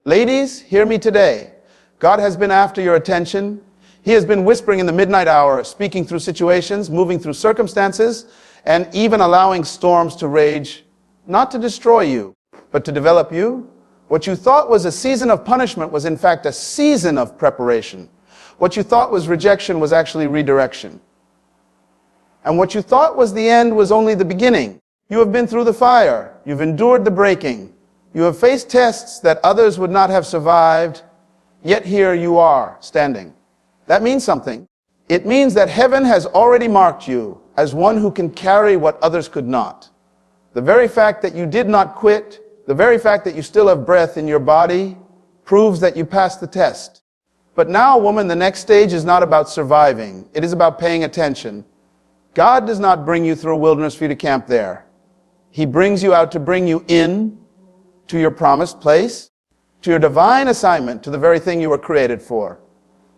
Ladies, hear me today. God has been after your attention. He has been whispering in the midnight hour, speaking through situations, moving through circumstances, and even allowing storms to rage, not to destroy you, but to develop you. What you thought was a season of punishment was in fact a season of preparation. What you thought was rejection was actually redirection. And what you thought was the end was only the beginning. You have been through the fire. You've endured the breaking. You have faced tests that others would not have survived, yet here you are, standing. That means something. It means that heaven has already marked you as one who can carry what others could not. The very fact that you did not quit, the very fact that you still have breath in your body, proves that you passed the test. But now, woman, the next stage is not about surviving. It is about paying attention. God does not bring you through a wilderness for you to camp there. He brings you out to bring you in to your promised place, to your divine assignment, to the very thing you were created for.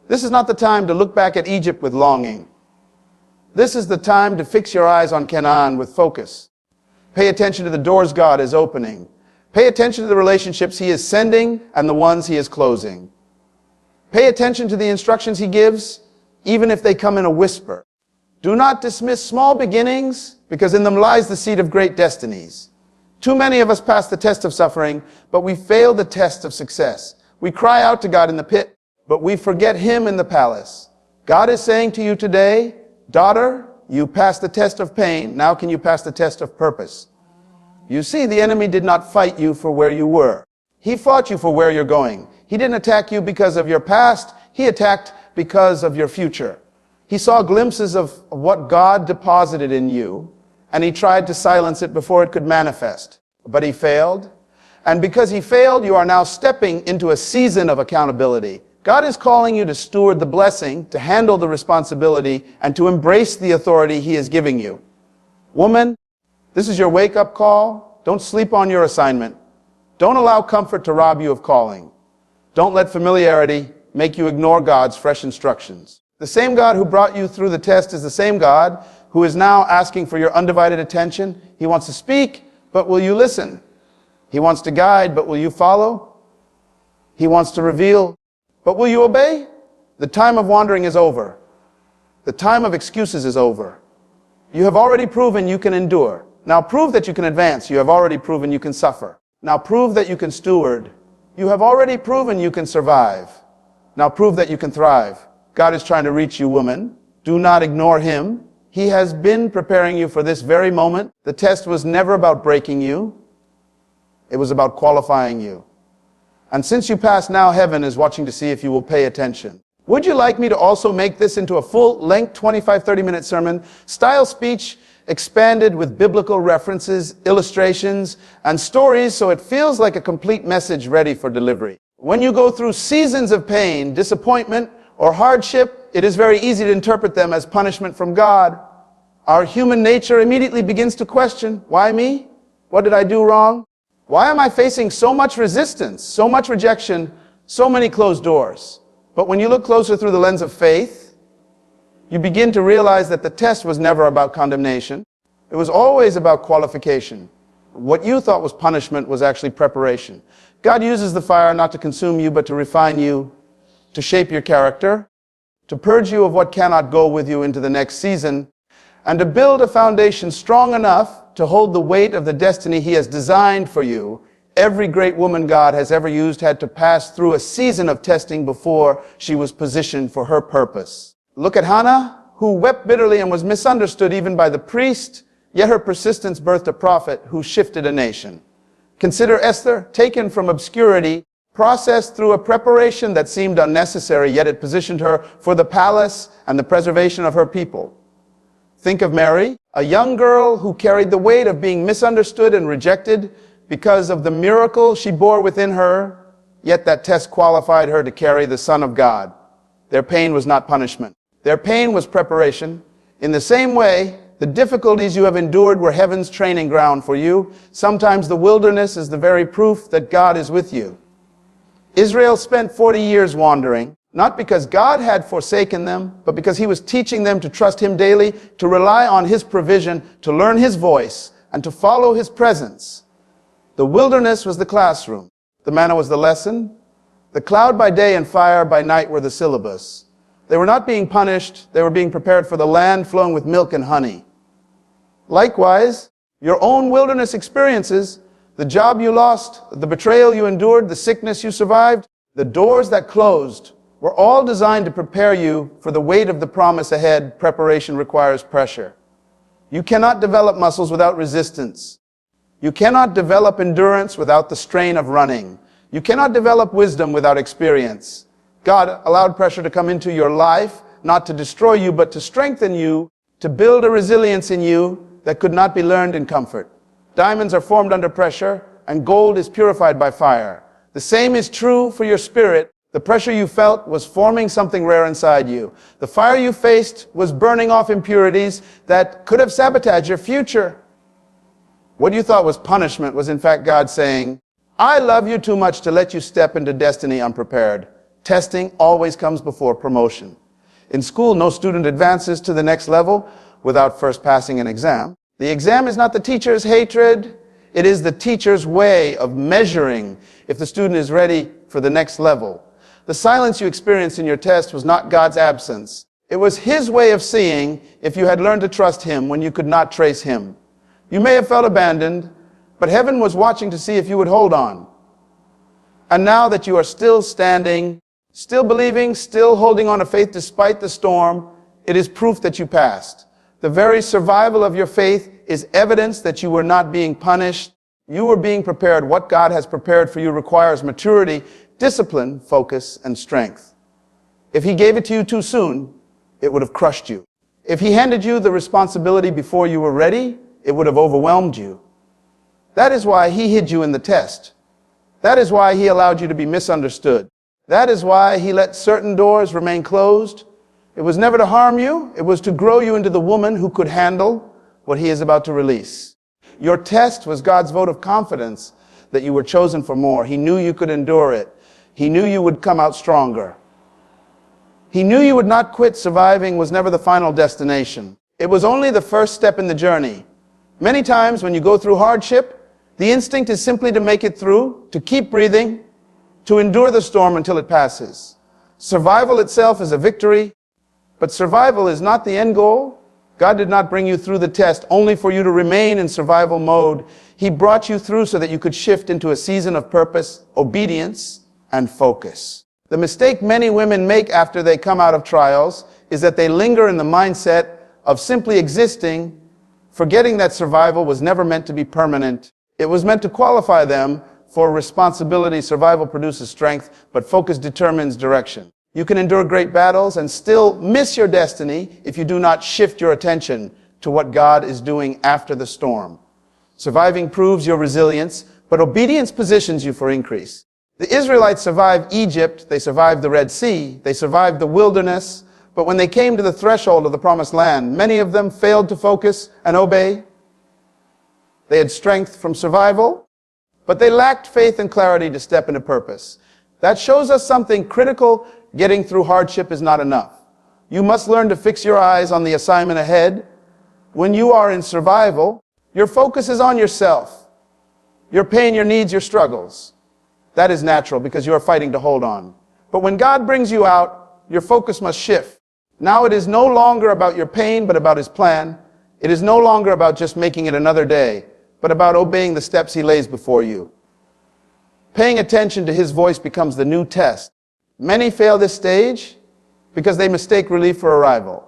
This is not the time to look back at Egypt with longing. This is the time to fix your eyes on Canaan with focus. Pay attention to the doors God is opening. Pay attention to the relationships He is sending and the ones He is closing. Pay attention to the instructions He gives, even if they come in a whisper. Do not dismiss small beginnings, because in them lies the seed of great destinies. Too many of us pass the test of suffering, but we fail the test of success. We cry out to God in the pit, but we forget Him in the palace. God is saying to you today, daughter, you passed the test of pain. Now can you pass the test of purpose? You see, the enemy did not fight you for where you were. He fought you for where you're going. He didn't attack you because of your past. He attacked because of your future. He saw glimpses of what God deposited in you, and he tried to silence it before it could manifest. But he failed. And because he failed, you are now stepping into a season of accountability. God is calling you to steward the blessing, to handle the responsibility, and to embrace the authority He is giving you. Woman, this is your wake-up call. Don't sleep on your assignment. Don't allow comfort to rob you of calling. Don't let familiarity make you ignore God's fresh instructions. The same God who brought you through the test is the same God who is now asking for your undivided attention. He wants to speak, but will you listen? He wants to guide, but will you follow? He wants to reveal, but will you obey? The time of wandering is over. The time of excuses is over. You have already proven you can endure. Now prove that you can advance. You have already proven you can suffer. Now prove that you can steward. You have already proven you can survive. Now prove that you can thrive. God is trying to reach you, woman. Do not ignore Him. He has been preparing you for this very moment. The test was never about breaking you. It was about qualifying you. And since you passed, now heaven is watching to see if you will pay attention. Would you like me to also make this into a full-length 25-30-minute sermon, style speech, expanded with biblical references, illustrations, and stories so it feels like a complete message ready for delivery? When you go through seasons of pain, disappointment, or hardship, it is very easy to interpret them as punishment from God. Our human nature immediately begins to question, why me? What did I do wrong? Why am I facing so much resistance, so much rejection, so many closed doors? But when you look closer through the lens of faith, you begin to realize that the test was never about condemnation. It was always about qualification. What you thought was punishment was actually preparation. God uses the fire not to consume you, but to refine you, to shape your character, to purge you of what cannot go with you into the next season, and to build a foundation strong enough to hold the weight of the destiny He has designed for you. Every great woman God has ever used had to pass through a season of testing before she was positioned for her purpose. Look at Hannah, who wept bitterly and was misunderstood even by the priest, yet her persistence birthed a prophet who shifted a nation. Consider Esther, taken from obscurity, processed through a preparation that seemed unnecessary, yet it positioned her for the palace and the preservation of her people. Think of Mary, a young girl who carried the weight of being misunderstood and rejected because of the miracle she bore within her, yet that test qualified her to carry the Son of God. Their pain was not punishment. Their pain was preparation. In the same way, the difficulties you have endured were heaven's training ground for you. Sometimes the wilderness is the very proof that God is with you. Israel spent 40 years wandering, not because God had forsaken them, but because He was teaching them to trust Him daily, to rely on His provision, to learn His voice, and to follow His presence. The wilderness was the classroom. The manna was the lesson. The cloud by day and fire by night were the syllabus. They were not being punished. They were being prepared for the land flowing with milk and honey. Likewise, your own wilderness experiences, the job you lost, the betrayal you endured, the sickness you survived, the doors that closed, were all designed to prepare you for the weight of the promise ahead. Preparation requires pressure. You cannot develop muscles without resistance. You cannot develop endurance without the strain of running. You cannot develop wisdom without experience. God allowed pressure to come into your life, not to destroy you, but to strengthen you, to build a resilience in you that could not be learned in comfort. Diamonds are formed under pressure, and gold is purified by fire. The same is true for your spirit. The pressure you felt was forming something rare inside you. The fire you faced was burning off impurities that could have sabotaged your future. What you thought was punishment was in fact God saying, I love you too much to let you step into destiny unprepared. Testing always comes before promotion. In school, no student advances to the next level without first passing an exam. The exam is not the teacher's hatred. It is the teacher's way of measuring if the student is ready for the next level. The silence you experienced in your test was not God's absence. It was His way of seeing if you had learned to trust Him when you could not trace Him. You may have felt abandoned, but heaven was watching to see if you would hold on. And now that you are still standing, still believing, still holding on to faith despite the storm, it is proof that you passed. The very survival of your faith is evidence that you were not being punished. You were being prepared. What God has prepared for you requires maturity, discipline, focus, and strength. If He gave it to you too soon, it would have crushed you. If He handed you the responsibility before you were ready, it would have overwhelmed you. That is why He hid you in the test. That is why He allowed you to be misunderstood. That is why He let certain doors remain closed. It was never to harm you. It was to grow you into the woman who could handle what He is about to release. Your test was God's vote of confidence that you were chosen for more. He knew you could endure it. He knew you would come out stronger. He knew you would not quit. Surviving was never the final destination. It was only the first step in the journey. Many times when you go through hardship, the instinct is simply to make it through, to keep breathing, to endure the storm until it passes. Survival itself is a victory, but survival is not the end goal. God did not bring you through the test only for you to remain in survival mode. He brought you through so that you could shift into a season of purpose, obedience, and focus. The mistake many women make after they come out of trials is that they linger in the mindset of simply existing, forgetting that survival was never meant to be permanent. It was meant to qualify them for responsibility. Survival produces strength, but focus determines direction. You can endure great battles and still miss your destiny if you do not shift your attention to what God is doing after the storm. Surviving proves your resilience, but obedience positions you for increase. The Israelites survived Egypt, they survived the Red Sea, they survived the wilderness, but when they came to the threshold of the promised land, many of them failed to focus and obey. They had strength from survival, but they lacked faith and clarity to step into purpose. That shows us something critical. Getting through hardship is not enough. You must learn to fix your eyes on the assignment ahead. When you are in survival, your focus is on yourself, your pain, your needs, your struggles. That is natural because you are fighting to hold on. But when God brings you out, your focus must shift. Now it is no longer about your pain, but about His plan. It is no longer about just making it another day, but about obeying the steps He lays before you. Paying attention to His voice becomes the new test. Many fail this stage because they mistake relief for arrival.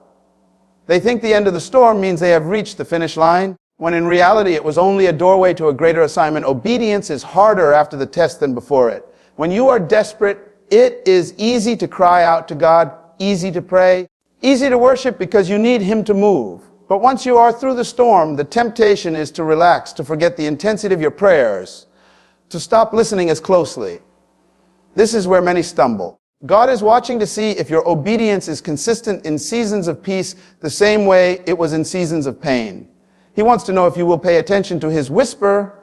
They think the end of the storm means they have reached the finish line, when in reality it was only a doorway to a greater assignment. Obedience is harder after the test than before it. When you are desperate, it is easy to cry out to God, easy to pray, easy to worship because you need Him to move. But once you are through the storm, the temptation is to relax, to forget the intensity of your prayers, to stop listening as closely. This is where many stumble. God is watching to see if your obedience is consistent in seasons of peace the same way it was in seasons of pain. He wants to know if you will pay attention to His whisper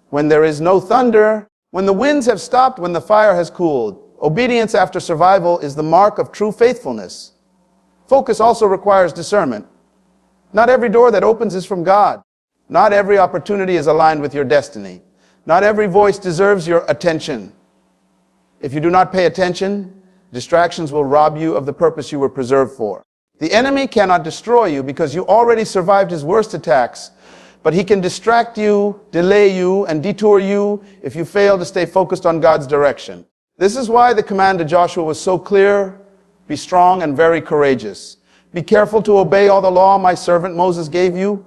when there is no thunder, when the winds have stopped, when the fire has cooled. Obedience after survival is the mark of true faithfulness. Focus also requires discernment. Not every door that opens is from God. Not every opportunity is aligned with your destiny. Not every voice deserves your attention. If you do not pay attention, distractions will rob you of the purpose you were preserved for. The enemy cannot destroy you because you already survived his worst attacks, but he can distract you, delay you, and detour you if you fail to stay focused on God's direction. This is why the command to Joshua was so clear: be strong and very courageous. Be careful to obey all the law my servant Moses gave you.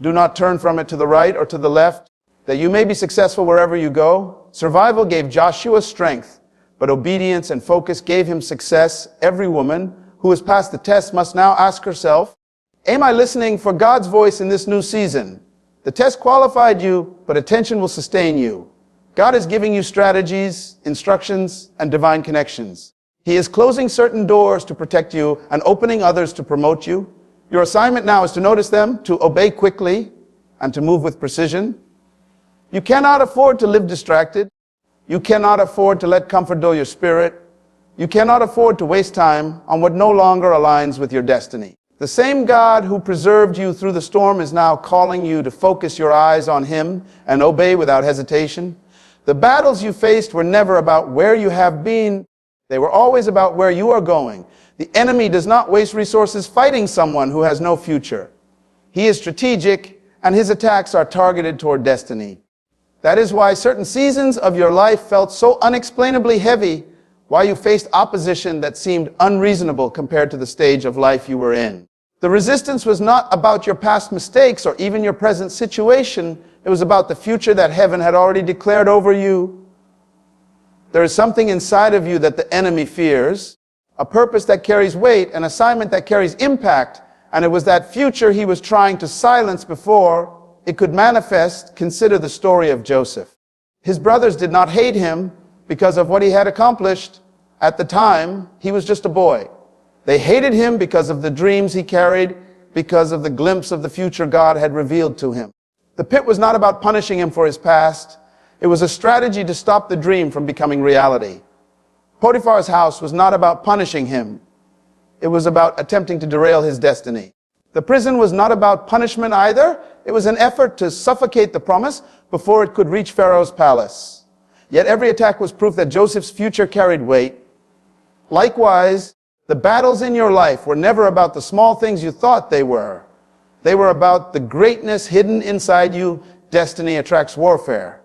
Do not turn from it to the right or to the left, that you may be successful wherever you go. Survival gave Joshua strength, but obedience and focus gave him success. Every woman who has passed the test must now ask herself, am I listening for God's voice in this new season? The test qualified you, but attention will sustain you. God is giving you strategies, instructions, and divine connections. He is closing certain doors to protect you and opening others to promote you. Your assignment now is to notice them, to obey quickly, and to move with precision. You cannot afford to live distracted. You cannot afford to let comfort dull your spirit. You cannot afford to waste time on what no longer aligns with your destiny. The same God who preserved you through the storm is now calling you to focus your eyes on Him and obey without hesitation. The battles you faced were never about where you have been. They were always about where you are going. The enemy does not waste resources fighting someone who has no future. He is strategic, and his attacks are targeted toward destiny. That is why certain seasons of your life felt so unexplainably heavy, why you faced opposition that seemed unreasonable compared to the stage of life you were in. The resistance was not about your past mistakes or even your present situation. It was about the future that heaven had already declared over you. There is something inside of you that the enemy fears, a purpose that carries weight, an assignment that carries impact, and it was that future he was trying to silence before it could manifest. Consider the story of Joseph. His brothers did not hate him because of what he had accomplished. At the time, he was just a boy. They hated him because of the dreams he carried, because of the glimpse of the future God had revealed to him. The pit was not about punishing him for his past. It was a strategy to stop the dream from becoming reality. Potiphar's house was not about punishing him. It was about attempting to derail his destiny. The prison was not about punishment either. It was an effort to suffocate the promise before it could reach Pharaoh's palace. Yet every attack was proof that Joseph's future carried weight. Likewise, the battles in your life were never about the small things you thought they were. They were about the greatness hidden inside you. Destiny attracts warfare.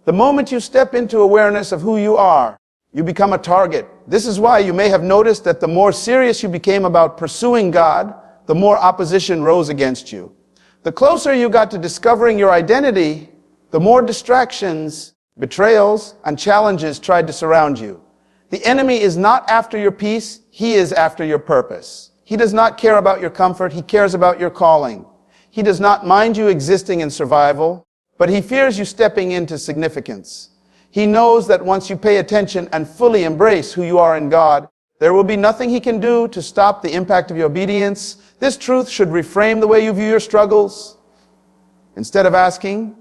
The moment you step into awareness of who you are, you become a target. This is why you may have noticed that the more serious you became about pursuing God, the more opposition rose against you. The closer you got to discovering your identity, the more distractions, betrayals, and challenges tried to surround you. The enemy is not after your peace, he is after your purpose. He does not care about your comfort, he cares about your calling. He does not mind you existing in survival, but he fears you stepping into significance. He knows that once you pay attention and fully embrace who you are in God, there will be nothing he can do to stop the impact of your obedience. This truth should reframe the way you view your struggles. Instead of asking,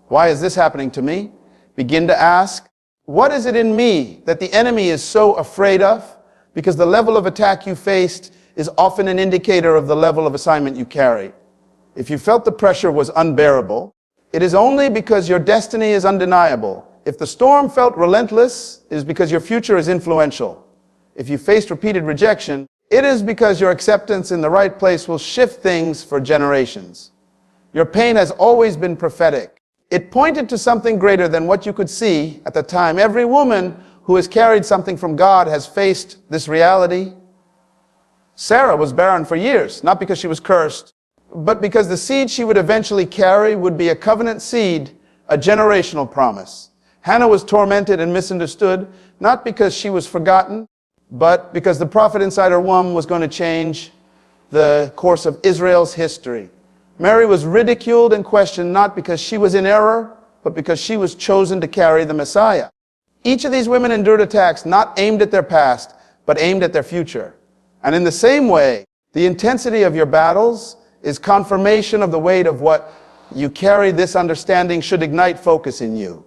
why is this happening to me? Begin to ask, what is it in me that the enemy is so afraid of? Because the level of attack you faced is often an indicator of the level of assignment you carry. If you felt the pressure was unbearable, it is only because your destiny is undeniable. If the storm felt relentless, it is because your future is influential. If you faced repeated rejection, it is because your acceptance in the right place will shift things for generations. Your pain has always been prophetic. It pointed to something greater than what you could see at the time. Every woman who has carried something from God has faced this reality. Sarah was barren for years, not because she was cursed, but because the seed she would eventually carry would be a covenant seed, a generational promise. Hannah was tormented and misunderstood, not because she was forgotten, but because the prophet inside her womb was going to change the course of Israel's history. Mary was ridiculed and questioned not because she was in error, but because she was chosen to carry the Messiah. Each of these women endured attacks not aimed at their past, but aimed at their future. And in the same way, the intensity of your battles is confirmation of the weight of what you carry. This understanding should ignite focus in you.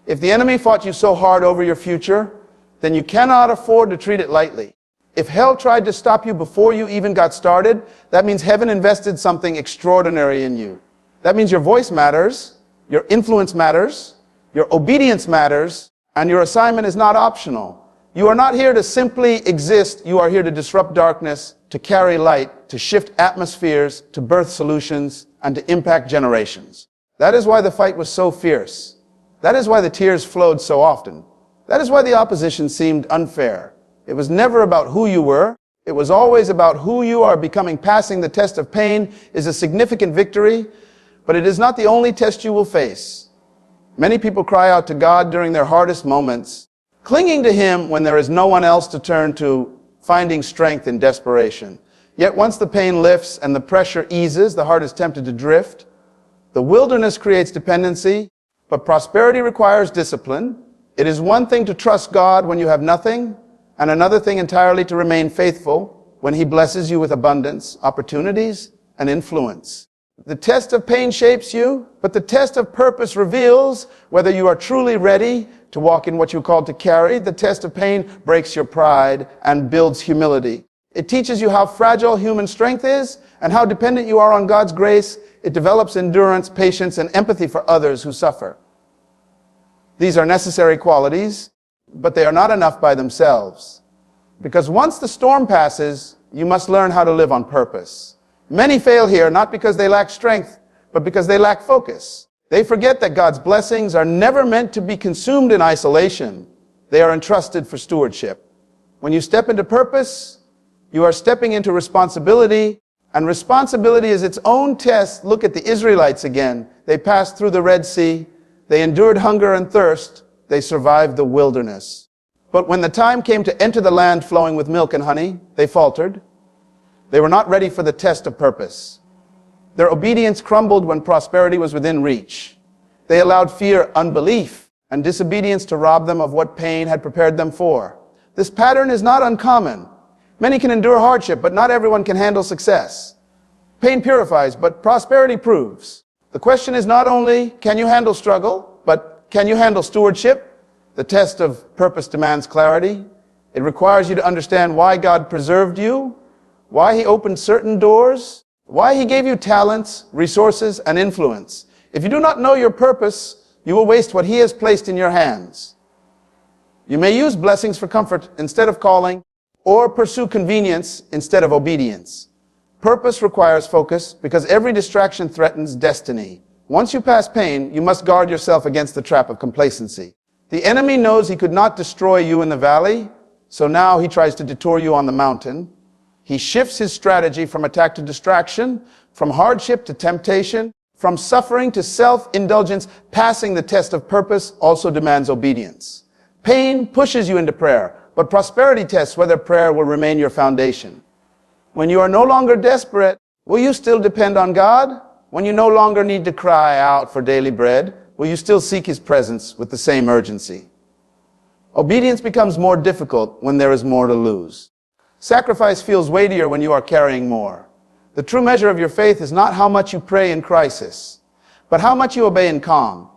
If the enemy fought you so hard over your future, then you cannot afford to treat it lightly. If hell tried to stop you before you even got started, that means heaven invested something extraordinary in you. That means your voice matters, your influence matters, your obedience matters, And your assignment is not optional. You are not here to simply exist. You are here to disrupt darkness, to carry light, to shift atmospheres, to birth solutions, and to impact generations. That is why the fight was so fierce. That is why the tears flowed so often. That is why the opposition seemed unfair. It was never about who you were. It was always about who you are becoming. Passing the test of pain is a significant victory, but it is not the only test you will face. Many people cry out to God during their hardest moments, clinging to Him when there is no one else to turn to, finding strength in desperation. Yet once the pain lifts and the pressure eases, the heart is tempted to drift. The wilderness creates dependency, but prosperity requires discipline. It is one thing to trust God when you have nothing, and another thing entirely to remain faithful when He blesses you with abundance, opportunities, and influence. The test of pain shapes you, but the test of purpose reveals whether you are truly ready to walk in what you're called to carry. The test of pain breaks your pride and builds humility. It teaches you how fragile human strength is and how dependent you are on God's grace. It develops endurance, patience, and empathy for others who suffer. These are necessary qualities, but they are not enough by themselves. Because once the storm passes, you must learn how to live on purpose. Many fail here not because they lack strength, but because they lack focus. They forget that God's blessings are never meant to be consumed in isolation. They are entrusted for stewardship. When you step into purpose, you are stepping into responsibility, and responsibility is its own test. Look at the Israelites again. They passed through the Red Sea. They endured hunger and thirst. They survived the wilderness. But when the time came to enter the land flowing with milk and honey, they faltered. They were not ready for the test of purpose. Their obedience crumbled when prosperity was within reach. They allowed fear, unbelief, and disobedience to rob them of what pain had prepared them for. This pattern is not uncommon. Many can endure hardship, but not everyone can handle success. Pain purifies, but prosperity proves. The question is not only, can you handle struggle, but can you handle stewardship? The test of purpose demands clarity. It requires you to understand why God preserved you, why He opened certain doors, why He gave you talents, resources, and influence. If you do not know your purpose, you will waste what He has placed in your hands. You may use blessings for comfort instead of calling, or pursue convenience instead of obedience. Purpose requires focus because every distraction threatens destiny. Once you pass pain, you must guard yourself against the trap of complacency. The enemy knows he could not destroy you in the valley, so now he tries to detour you on the mountain. He shifts his strategy from attack to distraction, from hardship to temptation, from suffering to self-indulgence. Passing the test of purpose also demands obedience. Pain pushes you into prayer, but prosperity tests whether prayer will remain your foundation. When you are no longer desperate, will you still depend on God? When you no longer need to cry out for daily bread, will you still seek His presence with the same urgency? Obedience becomes more difficult when there is more to lose. Sacrifice feels weightier when you are carrying more. The true measure of your faith is not how much you pray in crisis, but how much you obey in calm.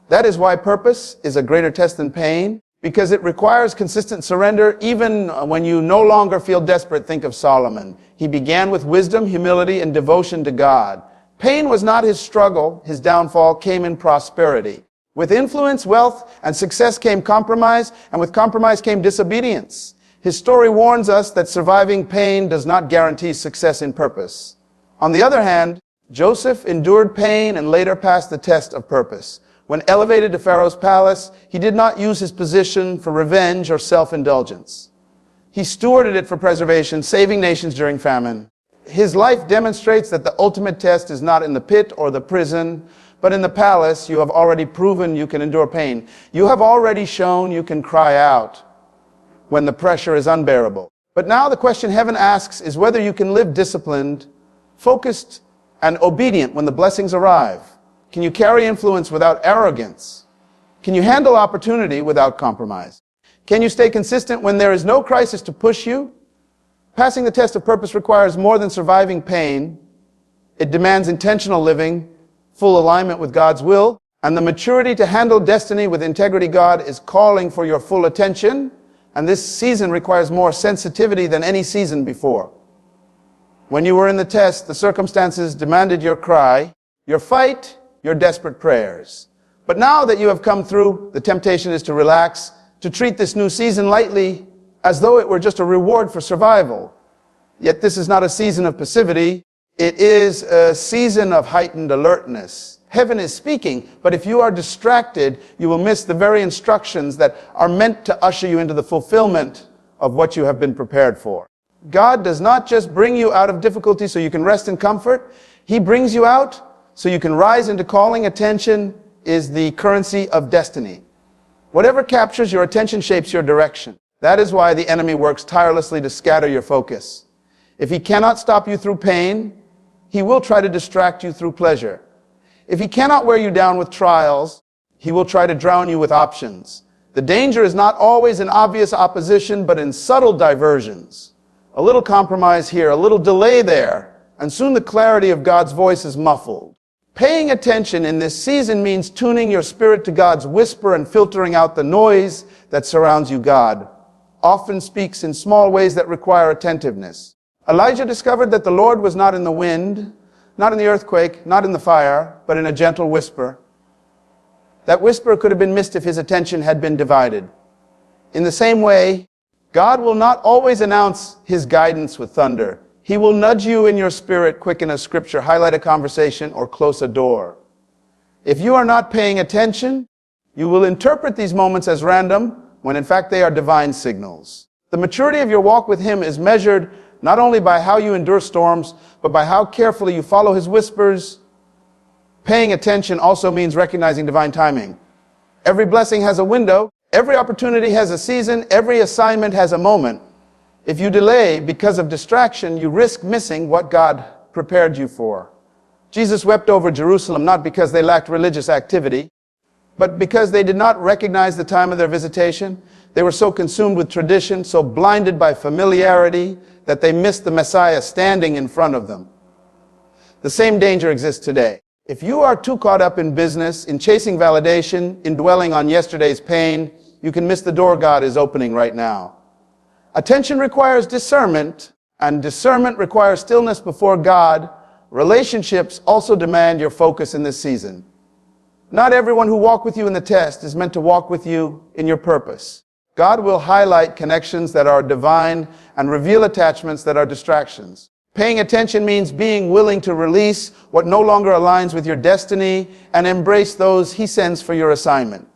That is why purpose is a greater test than pain, because it requires consistent surrender even when you no longer feel desperate. Think of Solomon. He began with wisdom, humility, and devotion to God. Pain was not his struggle. His downfall came in prosperity. With influence, wealth, and success came compromise, and with compromise came disobedience. His story warns us that surviving pain does not guarantee success in purpose. On the other hand, Joseph endured pain and later passed the test of purpose. When elevated to Pharaoh's palace, he did not use his position for revenge or self-indulgence. He stewarded it for preservation, saving nations during famine. His life demonstrates that the ultimate test is not in the pit or the prison, but in the palace. You have already proven you can endure pain. You have already shown you can cry out when the pressure is unbearable. But now the question heaven asks is whether you can live disciplined, focused, and obedient when the blessings arrive. Can you carry influence without arrogance? Can you handle opportunity without compromise? Can you stay consistent when there is no crisis to push you? Passing the test of purpose requires more than surviving pain. It demands intentional living, full alignment with God's will, and the maturity to handle destiny with integrity. God is calling for your full attention, and this season requires more sensitivity than any season before. When you were in the test, the circumstances demanded your cry, your fight, your desperate prayers. But now that you have come through, the temptation is to relax, to treat this new season lightly as though it were just a reward for survival. Yet this is not a season of passivity. It is a season of heightened alertness. Heaven is speaking, but if you are distracted, you will miss the very instructions that are meant to usher you into the fulfillment of what you have been prepared for. God does not just bring you out of difficulty so you can rest in comfort. He brings you out so you can rise into calling. Attention is the currency of destiny. Whatever captures your attention shapes your direction. That is why the enemy works tirelessly to scatter your focus. If he cannot stop you through pain, he will try to distract you through pleasure. If he cannot wear you down with trials, he will try to drown you with options. The danger is not always in obvious opposition, but in subtle diversions. A little compromise here, a little delay there, and soon the clarity of God's voice is muffled. Paying attention in this season means tuning your spirit to God's whisper and filtering out the noise that surrounds you. God often speaks in small ways that require attentiveness. Elijah discovered that the Lord was not in the wind, not in the earthquake, not in the fire, but in a gentle whisper. That whisper could have been missed if his attention had been divided. In the same way, God will not always announce his guidance with thunder. He will nudge you in your spirit, quicken a scripture, highlight a conversation, or close a door. If you are not paying attention, you will interpret these moments as random, when in fact they are divine signals. The maturity of your walk with him is measured not only by how you endure storms, but by how carefully you follow his whispers. Paying attention also means recognizing divine timing. Every blessing has a window. Every opportunity has a season. Every assignment has a moment. If you delay because of distraction, you risk missing what God prepared you for. Jesus wept over Jerusalem not because they lacked religious activity, but because they did not recognize the time of their visitation. They were so consumed with tradition, so blinded by familiarity, that they missed the Messiah standing in front of them. The same danger exists today. If you are too caught up in business, in chasing validation, in dwelling on yesterday's pain, you can miss the door God is opening right now. Attention requires discernment, and discernment requires stillness before God. Relationships also demand your focus in this season. Not everyone who walks with you in the test is meant to walk with you in your purpose. God will highlight connections that are divine and reveal attachments that are distractions. Paying attention means being willing to release what no longer aligns with your destiny and embrace those he sends for your assignment.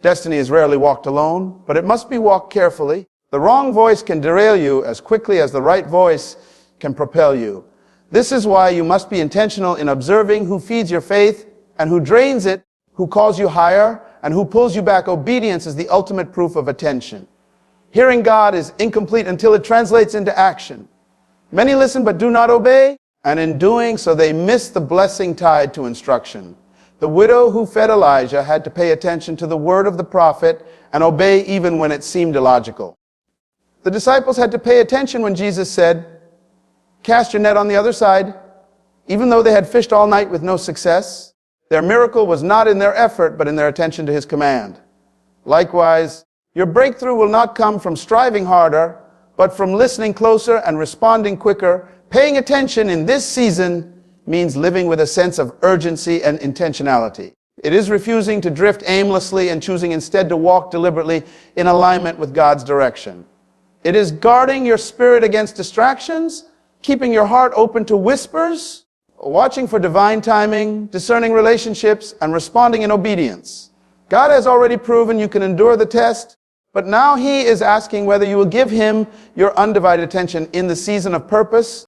Destiny is rarely walked alone, but it must be walked carefully. The wrong voice can derail you as quickly as the right voice can propel you. This is why you must be intentional in observing who feeds your faith and who drains it, who calls you higher, and who pulls you back. Obedience is the ultimate proof of attention. Hearing God is incomplete until it translates into action. Many listen but do not obey, and in doing so they miss the blessing tied to instruction. The widow who fed Elijah had to pay attention to the word of the prophet and obey even when it seemed illogical. The disciples had to pay attention when Jesus said, "Cast your net on the other side." Even though they had fished all night with no success, their miracle was not in their effort, but in their attention to his command. Likewise, your breakthrough will not come from striving harder, but from listening closer and responding quicker. Paying attention in this season means living with a sense of urgency and intentionality. It is refusing to drift aimlessly and choosing instead to walk deliberately in alignment with God's direction. It is guarding your spirit against distractions, keeping your heart open to whispers, watching for divine timing, discerning relationships, and responding in obedience. God has already proven you can endure the test, but now he is asking whether you will give him your undivided attention in the season of purpose.